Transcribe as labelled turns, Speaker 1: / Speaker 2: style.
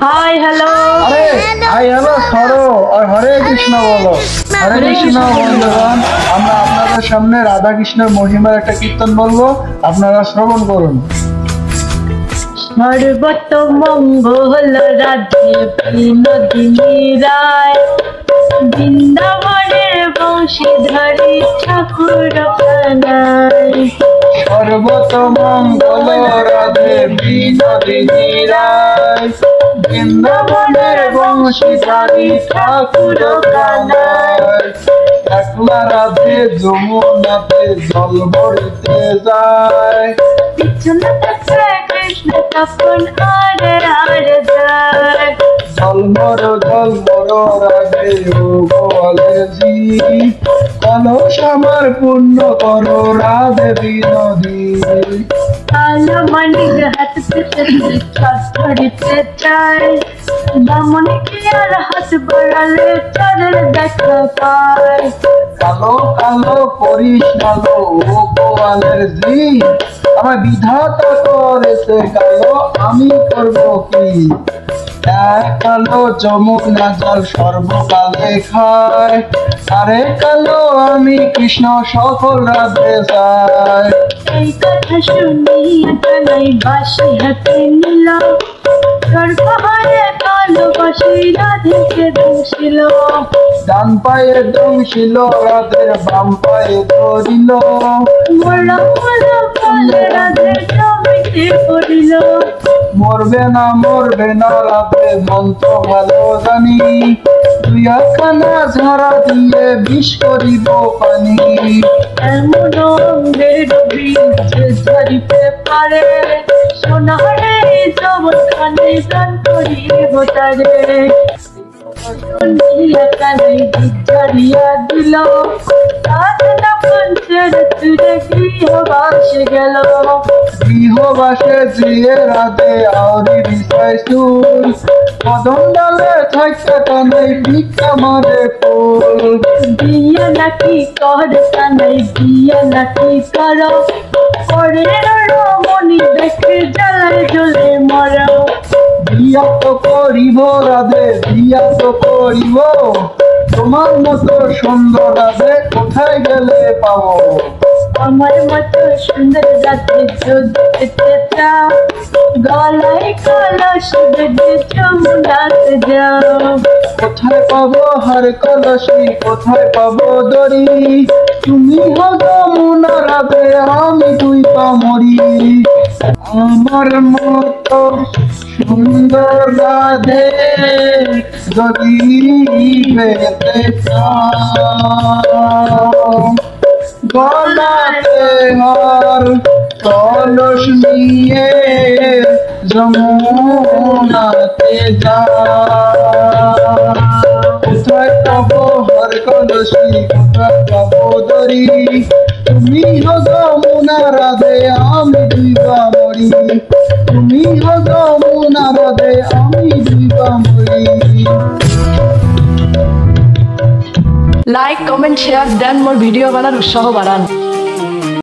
Speaker 1: Hi hello.
Speaker 2: अरे hi hello छोड़ो और हरे कृष्ण बोलो। हरे कृष्ण বন্ধুগণ, আমরা আপনাদের সামনে রাধা কৃষ্ণের মহিমার একটা কীর্তন বলবো, আপনারা শ্রবণ করুন।
Speaker 1: সর্বত মঙ্গল রাধে বিনোদিনী রায়, বৃন্দাবনের বংশীধারী ঠাকুর কানাই।
Speaker 2: সর্বত মঙ্গল রাধে বিনোদিনী রায়, বৃন্দাবনের বংশীধারী ঠাকুর কানাই। একলা রাধে যমুনাতে জল ভরিতে যায়,
Speaker 1: পিছনে থাকে কৃষ্ণ তখন আরে আরে যায়।
Speaker 2: জলমর রাধে ও গোয়ালের জি, কলস আমার পূর্ণ করো রাধে বিনোদী।
Speaker 1: কালো মানিক হাত পেতে ধরিতে চায়, বামনে কি আর হাত বাড়ালে চাঁদের দেখা পায়।
Speaker 2: কালো কালো করিস কালো ও গোয়ালের জি, আমার বিধাতা করেছে কালো, আমি করব কি? এক কালো যমুনা জল সর্বকালে খায়, আরে কালো আমি কৃষ্ণ সকল রাধে চাই।
Speaker 1: এই কথা শুনিয়া কানাই বাঁশি হাতে নিল, সর্বহারে কালো বাঁশি রাধেকে দোষিল।
Speaker 2: ডান পায়ে দংশিল রাধের বাম পায়ে ধরিল,
Speaker 1: মোরা মোরা কালে রাধে জমিতে পড়িল।
Speaker 2: মরবে না রাধে মন্ত্র ভালো জানি, দুই একখানা ঝাড়া দিয়ে বিষ করিব পানি।
Speaker 1: এমন অঙ্গের বীজ ধরিতে পারে, সোনারে জবখানে দান করিব তারে। শুনিয়া কানাই ঝাড়িয়া দিল, সাধনা পঞ্চের তুলে গৃহবাসে গেল।
Speaker 2: গৃহবাসে জিয়ে রাধে আউরি বিষয় সুর, কদম ডালে থাকতে কানাই ভিক্ষা মারে ফুল।
Speaker 1: বিয়ে নাকি কর কানাই বিয়ে নাকি কর, পরের রমণী দেখে জ্বালায় জ্বলে মর।
Speaker 2: বিয়া তো করিব রাধে বিয়া তো করিব, তোমার মতো সুন্দর রাধে কোথায় গেলে পাবো?
Speaker 1: আমার মতো সুন্দর রাতে যদি পেতে চাও, গলায় কলস বেঁধে যমুনাতে যাও।
Speaker 2: কোথায় পাবো হার কলসি কোথায় পাবো দড়ি, তুমি হো যমুনা রাধে আমি দুই পা মরি। আমার মতো সুন্দর রাধে যদি পেতে চাও, গলাতে হার কলস নিয়ে যমুনাতে যাও। কোথায় পাবো হার কলসি কোথায় পাবো দড়ি, তুমি হো যমুনা রাধে আমি দুই পা মরি। তুমি হো যমুনা রাধে আমি দুই পা মরি।
Speaker 3: লাইক কমেন্ট শেয়ার দেন মোর ভিডিও বানার উৎসাহ বাড়ান।